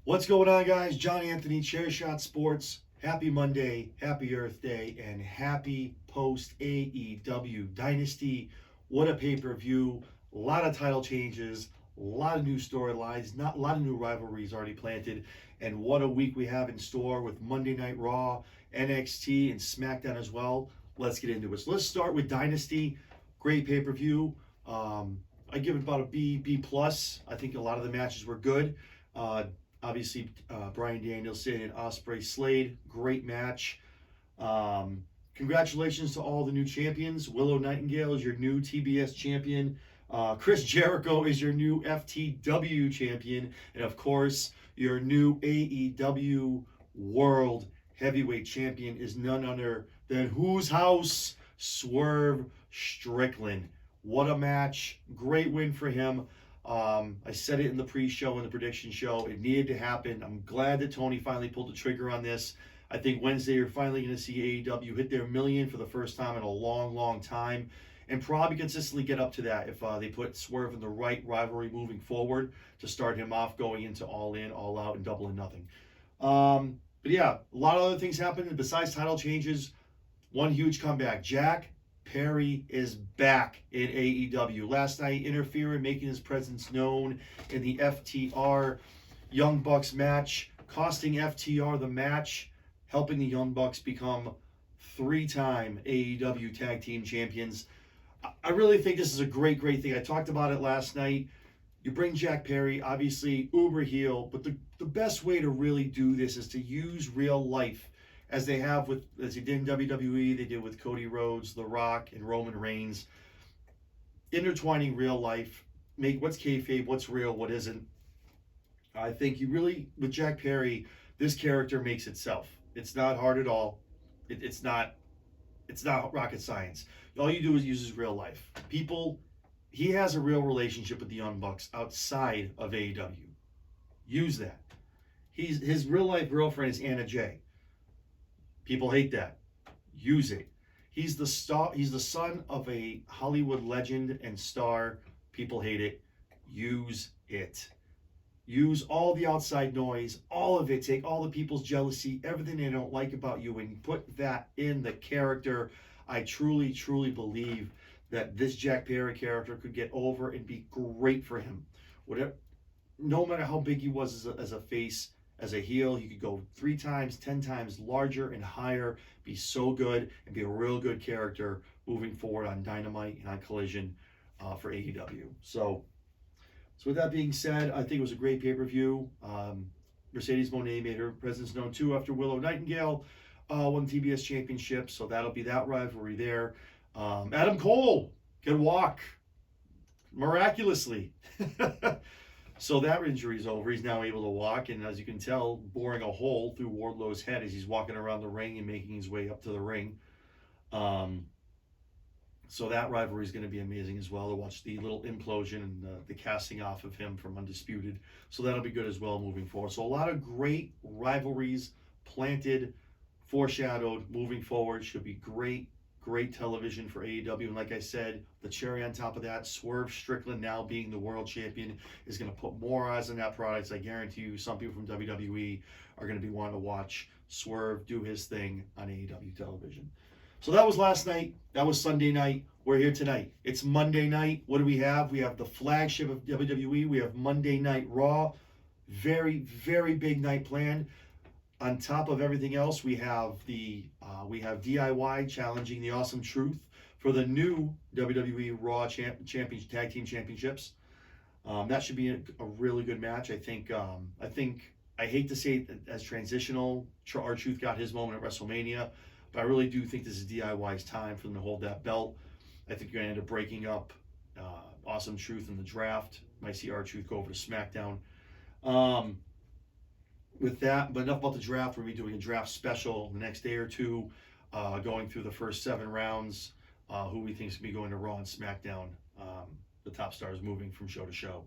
What's going on, guys? John Anthony, Chair Shot Sports. Happy Monday, happy Earth Day, and happy post AEW Dynasty. What a pay-per-view. A lot of title changes, a lot of new storylines, not a lot of new rivalries already planted, and what a week we have in store with Monday Night Raw, NXT, and SmackDown as well. Let's get into it. So let's start with Dynasty. Great pay-per-view. I give it about a B plus. I think a lot of the matches were good. Obviously, Bryan Danielson and Ospreay Slade, great match. Congratulations to all the new champions. Willow Nightingale is your new TBS champion. Chris Jericho is your new FTW champion. And of course, your new AEW World Heavyweight Champion is none other than whose house? Swerve Strickland. What a match. Great win for him. I said it in the pre-show and the prediction show. It needed to happen. I'm glad that Tony finally pulled the trigger on this. I think Wednesday you're finally going to see AEW hit their million for the first time in a long, long time, and probably consistently get up to that if they put Swerve in the right rivalry moving forward to start him off going into All In, All Out, and Double or Nothing. But yeah, a lot of other things happened besides title changes. One huge comeback. Jack Perry is back in AEW. Last night, interfering, making his presence known in the FTR Young Bucks match, costing FTR the match, helping the Young Bucks become three-time AEW Tag Team Champions. I really think this is a great, great thing. I talked about it last night. You bring Jack Perry, obviously uber heel, but the best way to really do this is to use real life as they did in WWE, they did with Cody Rhodes, The Rock, and Roman Reigns. Intertwining real life, make what's kayfabe, what's real, what isn't. I think you really, with Jack Perry, this character makes itself. It's not hard at all. It's not rocket science. All you do is use his real life. He has a real relationship with the Young Bucks outside of AEW. Use that. His real life girlfriend is Anna Jay. People hate that. Use it. He's the star. He's the son of a Hollywood legend and star. People hate it. Use it. Use all the outside noise, all of it. Take all the people's jealousy, everything they don't like about you, and put that in the character. I truly, truly believe that this Jack Perry character could get over and be great for him. Whatever, no matter how big he was as a face, as a heel, he could go 3 times, 10 times larger and higher, be so good, and be a real good character moving forward on Dynamite and on Collision for AEW. So with that being said, I think it was a great pay-per-view. Mercedes Moné made her presence known too after Willow Nightingale won the TBS Championship, so that'll be that rivalry there. Adam Cole can walk miraculously. So that injury is over. He's now able to walk, and as you can tell, boring a hole through Wardlow's head as he's walking around the ring and making his way up to the ring. So that rivalry is going to be amazing as well, to watch the little implosion and the casting off of him from Undisputed. So that'll be good as well moving forward. So a lot of great rivalries planted, foreshadowed moving forward. Should be great television for AEW. And like I said, the cherry on top of that, Swerve Strickland now being the world champion is going to put more eyes on that product. I guarantee you some people from WWE are going to be wanting to watch Swerve do his thing on AEW television. So that was last night. That was Sunday night. We're here tonight. It's Monday night. What do we have? We have the flagship of WWE. We have Monday Night Raw. Very, very big night planned. On top of everything else, we have DIY challenging the Awesome Truth for the new WWE Raw Tag Team Championships. That should be a really good match. I think I hate to say it as transitional. R-Truth got his moment at WrestleMania, but I really do think this is DIY's time for them to hold that belt. I think you're going to end up breaking up Awesome Truth in the draft. Might see R-Truth go over to SmackDown. With that, but enough about the draft. We're going to be doing a draft special the next day or two, going through the first 7 rounds, who we think is going to be going to Raw and SmackDown, the top stars moving from show to show.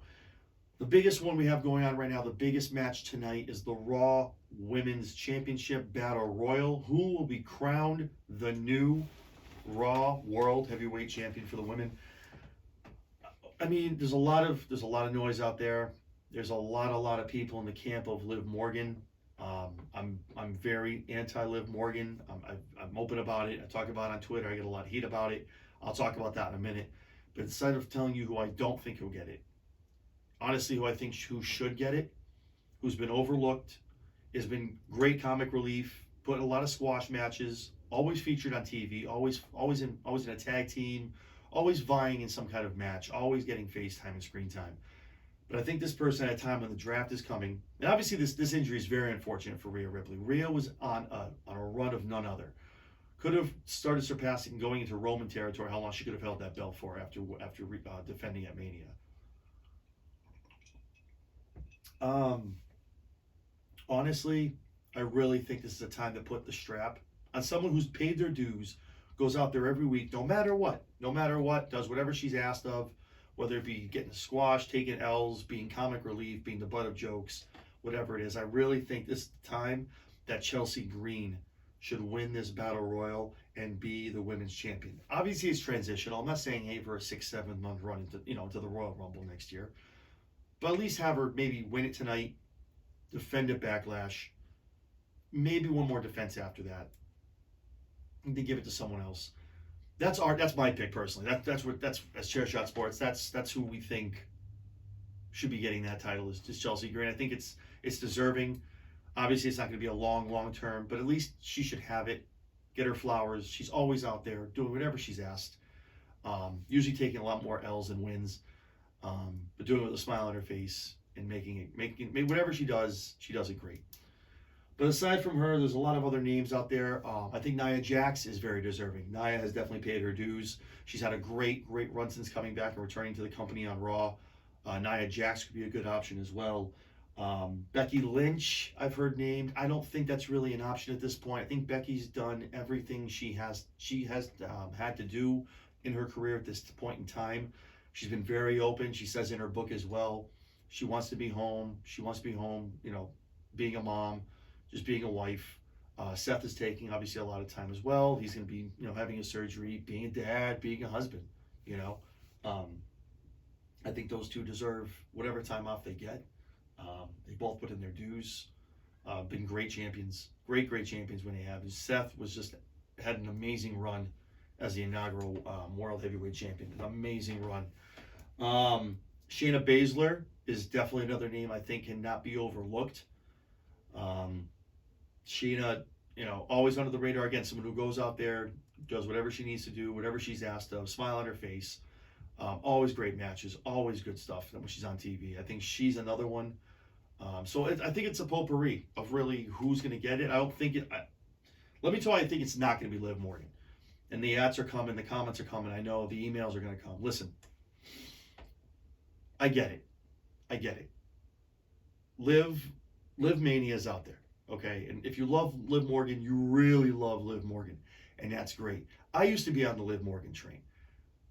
The biggest one we have going on right now, the biggest match tonight, is the Raw Women's Championship Battle Royal. Who will be crowned the new Raw World Heavyweight Champion for the women? I mean, there's a lot of noise out there. There's a lot of people in the camp of Liv Morgan. I'm very anti Liv Morgan. I'm open about it. I talk about it on Twitter. I get a lot of heat about it. I'll talk about that in a minute. But instead of telling you who I don't think will get it, honestly, who I think who should get it, who's been overlooked, has been great comic relief, put in a lot of squash matches, always featured on TV, always in a tag team, always vying in some kind of match, always getting face time and screen time. But I think this person at a time when the draft is coming, and obviously this injury is very unfortunate for Rhea Ripley. Rhea was on a run of none other. Could have started surpassing, going into Roman territory, how long she could have held that belt for after defending at Mania. Honestly, I really think this is a time to put the strap on someone who's paid their dues, goes out there every week, no matter what, does whatever she's asked of, whether it be getting squashed, taking L's, being comic relief, being the butt of jokes, whatever it is. I really think this is the time that Chelsea Green should win this battle royal and be the women's champion. Obviously, it's transitional. I'm not saying hey for a 6-7 month run into the Royal Rumble next year, but at least have her maybe win it tonight, defend at Backlash, maybe one more defense after that, and then give it to someone else. That's my pick personally. That's as Chair Shot Sports. That's who we think should be getting that title is just Chelsea Green. I think it's deserving. Obviously, it's not going to be a long term, but at least she should have it. Get her flowers. She's always out there doing whatever she's asked. Usually taking a lot more L's than wins, but doing it with a smile on her face and making whatever she does it great. But aside from her, there's a lot of other names out there. I think Nia Jax is very deserving. Nia has definitely paid her dues. She's had a great run since coming back and returning to the company on Raw. Nia Jax could be a good option as well. Becky Lynch, I've heard named. I don't think that's really an option at this point. I think Becky's done everything she has had to do in her career at this point in time. She's been very open. She says in her book as well, she wants to be home. She wants to be home, being a mom, just being a wife. Seth is taking obviously a lot of time as well. He's going to be, having a surgery, being a dad, being a husband, I think those two deserve whatever time off they get. They both put in their dues. Been great champions, great champions when they have. Seth had an amazing run as the inaugural World Heavyweight Champion. An amazing run. Shayna Baszler is definitely another name I think cannot be overlooked. Sheena, always under the radar. Again, someone who goes out there, does whatever she needs to do, whatever she's asked of, smile on her face. Always great matches, always good stuff when she's on TV. I think she's another one. I think it's a potpourri of really who's going to get it. I don't think it. Let me tell you, I think it's not going to be Liv Morgan. And the ads are coming, the comments are coming. I know the emails are going to come. Listen, I get it. Liv Mania is out there. Okay, and if you love Liv Morgan, you really love Liv Morgan, and that's great. I used to be on the Liv Morgan train,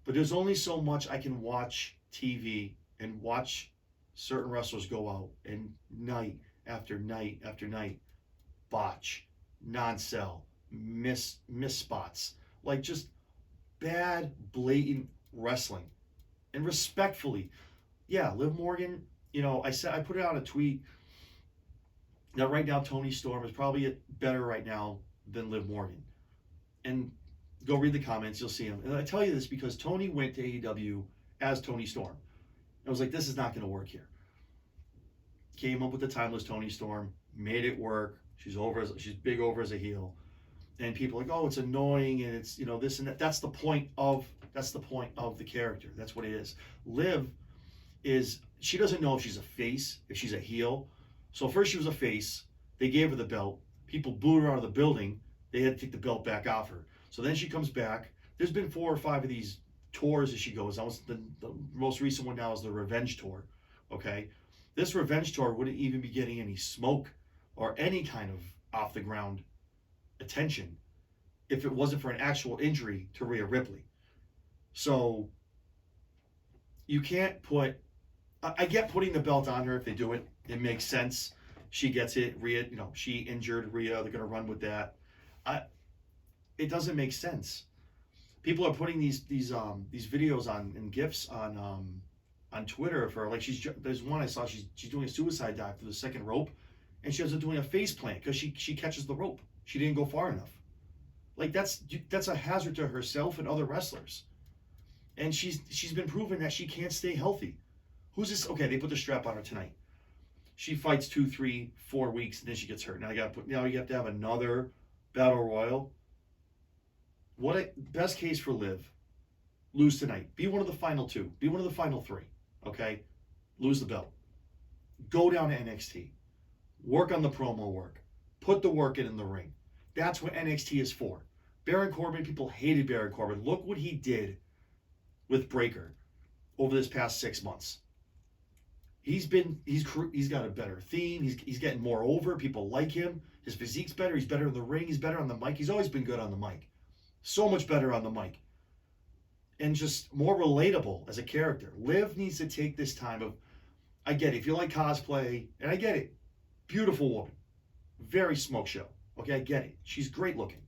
but there's only so much I can watch TV and watch certain wrestlers go out and night after night after night botch, non-sell, miss spots, like just bad, blatant wrestling. And respectfully, yeah, Liv Morgan, I put it on a tweet. Now, right now, Toni Storm is probably better right now than Liv Morgan. And go read the comments, you'll see them. And I tell you this because Toni went to AEW as Toni Storm. I was like, this is not going to work here. Came up with the timeless Toni Storm, made it work. She's big over as a heel. And people are like, oh, it's annoying and it's, this and that. That's the point of the character. That's what it is. Liv she doesn't know if she's a face, if she's a heel. So first she was a face. They gave her the belt. People booed her out of the building. They had to take the belt back off her. So then she comes back. There's been 4 or 5 of these tours as she goes. The most recent one now is the Revenge Tour. Okay? This Revenge Tour wouldn't even be getting any smoke or any kind of off the ground attention if it wasn't for an actual injury to Rhea Ripley. So you can't I get putting the belt on her if they do it. It makes sense. She gets it. Rhea, she injured Rhea. They're going to run with that. It doesn't make sense. People are putting these videos on and GIFs on on Twitter of her. Like there's one I saw. She's doing a suicide dive through the second rope, and she ends up doing a face plant because she catches the rope. She didn't go far enough. Like that's a hazard to herself and other wrestlers. And she's been proven that she can't stay healthy. Who's this? Okay, they put the strap on her tonight. She fights 2, 3, 4 weeks, and then she gets hurt. Now you have to have another battle royal. What a best case for Liv. Lose tonight. Be one of the final 2. Be one of the final 3. Okay? Lose the belt. Go down to NXT. Work on the promo work. Put the work in the ring. That's what NXT is for. Baron Corbin, people hated Baron Corbin. Look what he did with Breaker over this past 6 months. He's got a better theme. He's getting more over. People like him. His physique's better. He's better in the ring. He's better on the mic. He's always been good on the mic. So much better on the mic. And just more relatable as a character. Liv needs to take this time of, I get it. If you like cosplay, and I get it. Beautiful woman. Very smoke show. Okay, I get it. She's great looking.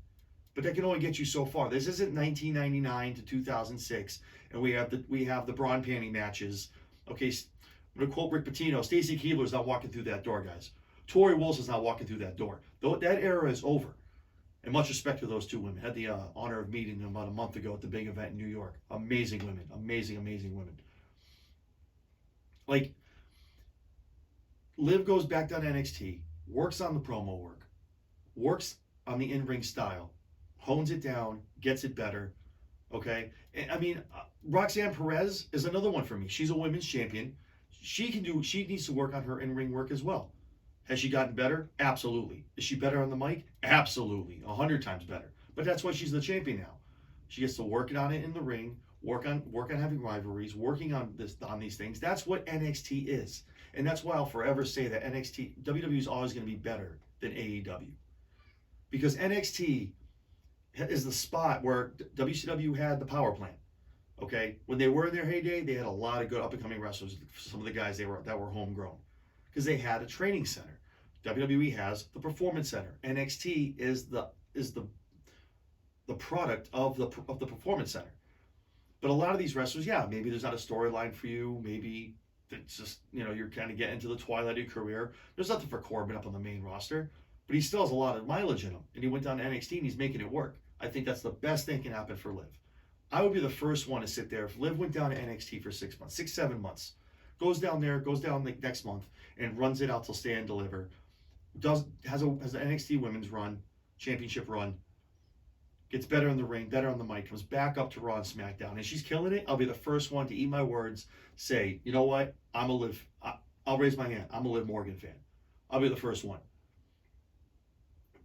But that can only get you so far. This isn't 1999 to 2006, and we have the brawn panty matches. Okay, I'm going to quote Rick Pitino. Stacy Keibler's not walking through that door, guys. Tori Wilson's not walking through that door. That era is over. And much respect to those 2 women. Had the honor of meeting them about a month ago at the big event in New York. Amazing women. Amazing, amazing women. Like, Liv goes back down to NXT, works on the promo work, works on the in-ring style, hones it down, gets it better. Okay? And, I mean, Roxanne Perez is another one for me. She's a women's champion. She needs to work on her in-ring work as well. Has she gotten better? Absolutely. Is she better on the mic? Absolutely. 100 times better. But that's why she's the champion now. She gets to work on it in the ring, work on having rivalries, working on these things. That's what NXT is. And that's why I'll forever say that WWE is always going to be better than AEW. Because NXT is the spot where WCW had the power plant. Okay? When they were in their heyday, they had a lot of good up-and-coming wrestlers. Some of the guys that were homegrown. Because they had a training center. WWE has the performance center. NXT is the product of the performance center. But a lot of these wrestlers, yeah, maybe there's not a storyline for you. Maybe it's just, you're kind of getting to the twilight of your career. There's nothing for Corbin up on the main roster. But he still has a lot of mileage in him. And he went down to NXT and he's making it work. I think that's the best thing that can happen for Liv. I would be the first one to sit there. If Liv went down to NXT for 6 months, 6, 7 months, goes down like next month and runs it out till Stand Deliver, has an NXT women's run, championship run, gets better in the ring, better on the mic, comes back up to Raw and SmackDown, and she's killing it, I'll be the first one to eat my words, say, you know what, I'll raise my hand, I'm a Liv Morgan fan. I'll be the first one.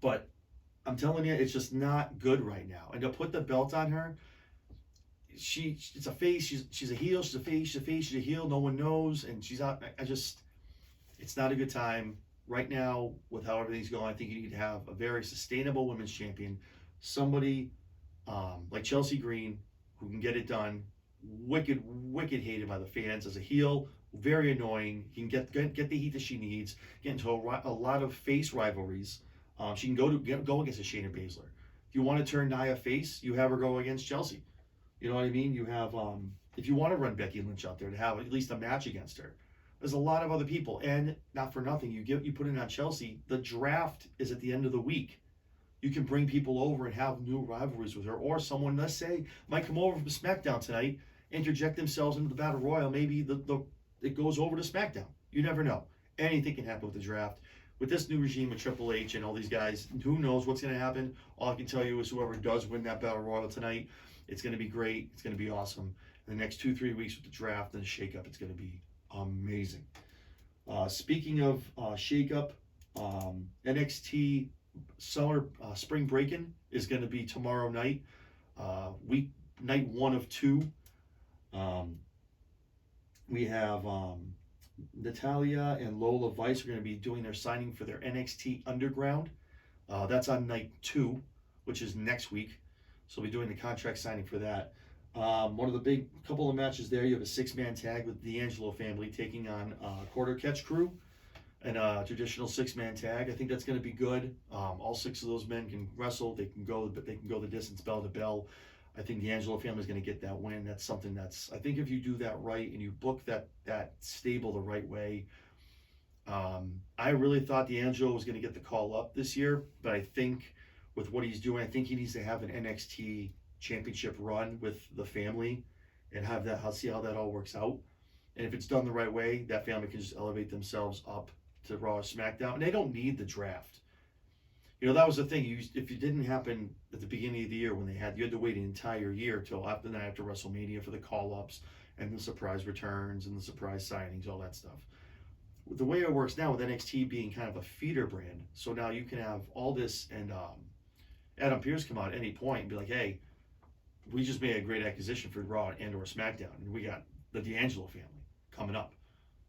But I'm telling you, it's just not good right now. And to put the belt on her, it's a face, she's a heel, she's a face, she's a heel, no one knows, and she's out. It's not a good time right now with how everything's going. I think you need to have a very sustainable women's champion, somebody like Chelsea Green, who can get it done. Wicked hated by the fans as a heel, very annoying. He can get the heat that she needs, get into a lot of face rivalries. She can go against a Shayna Baszler. If you want to turn Nia face, you have her go against Chelsea. You know what I mean? You have, if you want to run Becky Lynch out there to have at least a match against her, there's a lot of other people. And not for nothing, you put it on Chelsea. The draft is at the end of the week. You can bring people over and have new rivalries with her, or someone, let's say, might come over from SmackDown tonight, interject themselves into the Battle Royal. Maybe it goes over to SmackDown. You never know. Anything can happen with the draft. With this new regime with Triple H and all these guys, who knows what's going to happen? All I can tell you is whoever does win that Battle Royal tonight, it's going to be great. It's going to be awesome. In the next 2-3 weeks with the draft and the shakeup, it's going to be amazing. Speaking of shakeup, NXT Spring Breakin is going to be tomorrow night, night 1 of 2. We have Natalia and Lola Vice are going to be doing their signing for their NXT Underground. That's on night 2, which is next week. So we'll be doing the contract signing for that. One of the big couple of matches there, you have a 6-man tag with the D'Angelo family taking on Quarter Catch Crew and a traditional 6-man tag. I think that's going to be good. All 6 of those men can wrestle. They can go the distance bell to bell. I think the Angelo family is going to get that win. That's something that's, I think if you do that right and you book that stable the right way, I really thought D'Angelo was going to get the call up this year, but I think with what he's doing, I think he needs to have an NXT championship run with the family and have that, I'll see how that all works out. And if it's done the right way, that family can just elevate themselves up to Raw or SmackDown. And they don't need the draft. You know, that was the thing. If it didn't happen at the beginning of the year when you had to wait an entire year till after the night after WrestleMania for the call-ups and the surprise returns and the surprise signings, all that stuff. The way it works now with NXT being kind of a feeder brand, so now you can have all this and Adam Pearce come out at any point and be like, hey, we just made a great acquisition for Raw and or SmackDown, and we got the D'Angelo family coming up.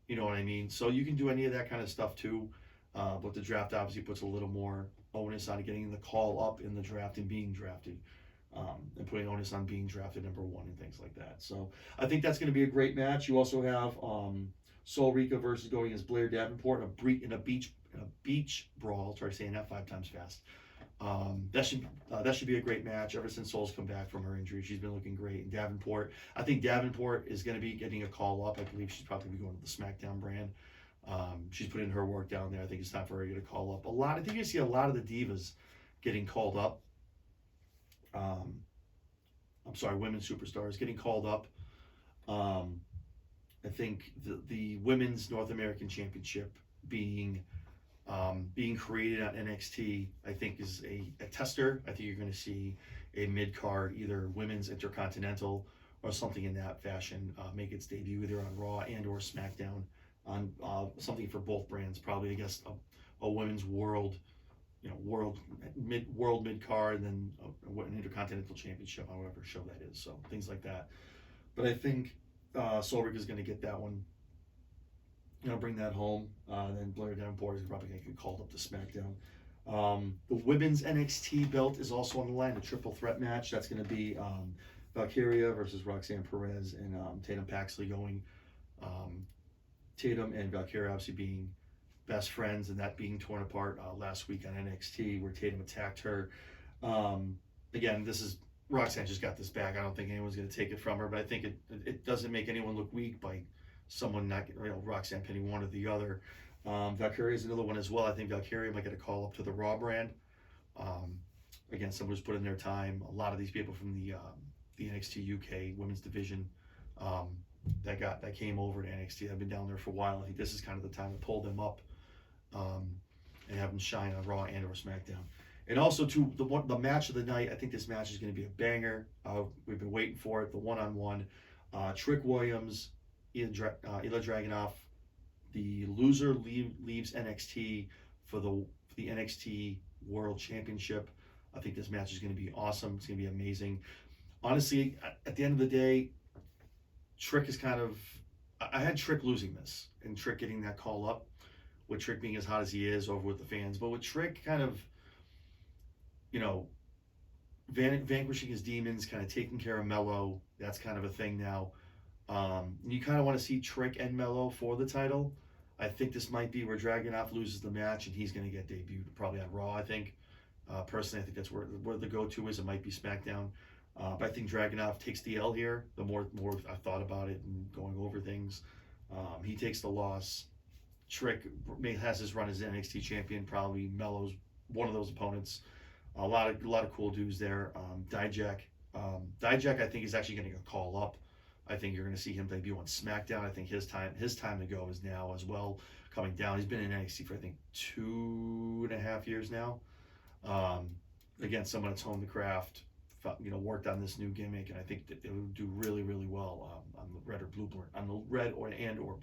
You know what I mean? So you can do any of that kind of stuff too, but the draft obviously puts a little more onus on getting the call up in the draft and being drafted, and putting onus on being drafted number one and things like that. So I think that's going to be a great match. You also have Sol Rica versus going as Blair Davenport in a beach brawl. Try saying that 5 times fast. That should be a great match. Ever since Sol's come back from her injury, she's been looking great. And Davenport, I think Davenport is going to be getting a call up. I believe she's probably going to the SmackDown brand. She's put in her work down there. I think it's time for her to get a call up. I think you see a lot of the divas getting called up. Women's superstars getting called up. I think the women's North American Championship being created on NXT, I think is a tester. I think you're going to see a mid-card, either women's intercontinental or something in that fashion, make its debut either on Raw and or SmackDown on something for both brands. Probably, I guess, a women's world mid-card, and then an intercontinental championship, however show that is. So things like that. But I think Sol Rica is going to get that one. Bring that home. Then Blair Davenport is probably going to get called up to SmackDown. The women's NXT belt is also on the line, a triple threat match. That's going to be Valkyria versus Roxanne Perez and Tatum Paxley going. Tatum and Valkyria obviously being best friends, and that being torn apart last week on NXT where Tatum attacked her. Again, this is Roxanne just got this back. I don't think anyone's going to take it from her, but I think it doesn't make anyone look weak by someone not, Roxanne pinning one or the other. Valkyria is another one as well. I think Valkyria might get a call up to the Raw brand. Again, someone who's put in their time. A lot of these people from the NXT UK women's division that came over to NXT have been down there for a while. I think this is kind of the time to pull them up and have them shine on Raw and or SmackDown. And also, the match of the night, I think this match is going to be a banger. We've been waiting for it, the one-on-one. Trick Williams, Ilya Dragunov. The loser leaves NXT for the NXT World Championship. I think this match is going to be awesome. It's going to be amazing. Honestly, at the end of the day, Trick is kind of... I had Trick losing this and Trick getting that call up, with Trick being as hot as he is over with the fans. But with Trick kind of, vanquishing his demons, kind of taking care of Mello, that's kind of a thing now. You kind of want to see Trick and Mello for the title. I think this might be where Dragunov loses the match and he's going to get debuted probably on Raw, I think. Personally, I think that's where the go-to is. It might be SmackDown. But I think Dragunov takes the L here. The more I've thought about it and going over things, he takes the loss. Trick has his run as NXT champion. Probably Mello's one of those opponents. A lot of cool dudes there. Dijak, I think is actually going to get a call up. I think you're going to see him debut on SmackDown. I think his time to go is now as well, coming down. He's been in NXT for I think 2.5 years now. Again, someone that's honed the craft, worked on this new gimmick, and I think that it would do really, really well on the red or blue brand, on the red or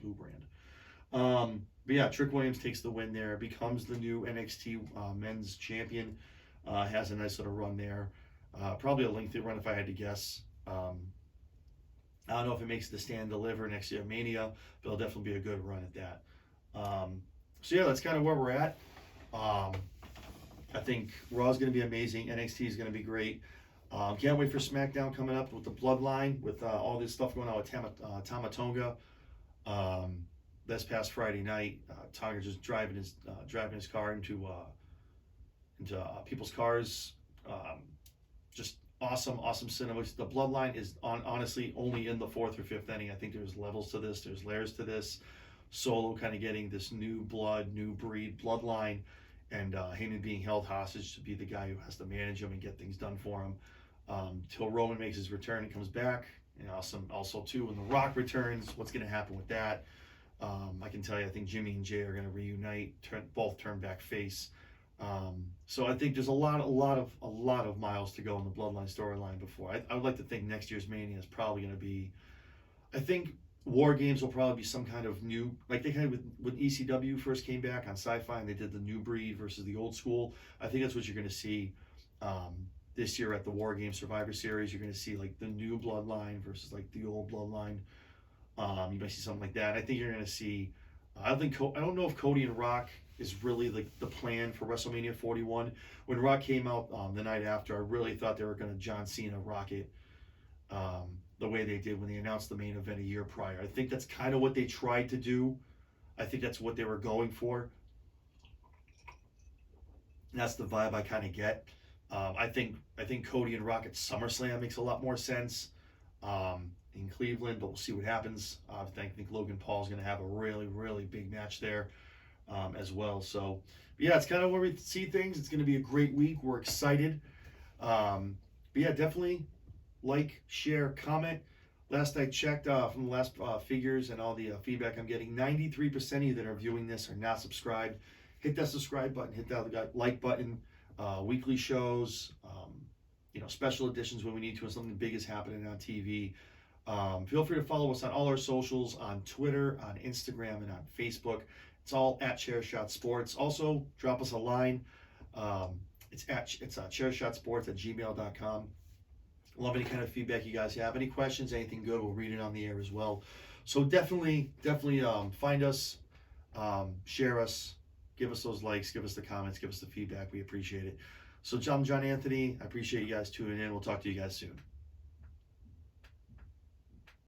blue brand. But yeah, Trick Williams takes the win there, becomes the new NXT men's champion. Has a nice little run there. Probably a lengthy run if I had to guess. I don't know if it makes the Stand Deliver next year Mania, but it'll definitely be a good run at that. So yeah, that's kind of where we're at. I think Raw is going to be amazing. NXT is going to be great. Can't wait for SmackDown coming up with the Bloodline, with all this stuff going on with Tama Tonga. This past Friday night, Tonga just driving his car into people's cars. Just awesome cinema. The Bloodline is honestly only in the fourth or fifth inning. I think there's levels to this. There's layers to this. Solo kind of getting this new blood, new breed bloodline, and Heyman being held hostage to be the guy who has to manage him and get things done for him till Roman makes his return and comes back. And also too, when The Rock returns, what's going to happen with that? I can tell you, I think Jimmy and Jay are going to reunite, both turn back face. So I think there's a lot of miles to go in the Bloodline storyline before. I would like to think next year's Mania is probably going to be. I think War Games will probably be some kind of new, like they kind of when ECW first came back on Sci-Fi and they did the new breed versus the old school. I think that's what you're going to see this year at the War Games Survivor Series. You're going to see like the new Bloodline versus like the old Bloodline. You might see something like that. I think you're going to see. I don't know if Cody and Rock is really like the plan for WrestleMania 41. When Rock came out the night after, I really thought they were going to John Cena rock it the way they did when they announced the main event a year prior. I think that's kind of what they tried to do. I think that's what they were going for. And that's the vibe I kind of get. I think Cody and Rock at SummerSlam makes a lot more sense in Cleveland, but we'll see what happens. I think Logan Paul's going to have a really big match there as well. So, yeah, it's kind of where we see things. It's going to be a great week. We're excited. But yeah, definitely like, share, comment. Last I checked from the last figures and all the feedback I'm getting, 93% of you that are viewing this are not subscribed. Hit that subscribe button, hit that like button. Weekly shows, special editions when we need to, when something big is happening on TV. Feel free to follow us on all our socials, on Twitter, on Instagram, and on Facebook. It's all at Chairshot Sports. Also, drop us a line. It's chairshotsports@gmail.com. Love any kind of feedback you guys have. Any questions, anything good, we'll read it on the air as well. So definitely find us, share us, give us those likes, give us the comments, give us the feedback. We appreciate it. So I'm John Anthony. I appreciate you guys tuning in. We'll talk to you guys soon.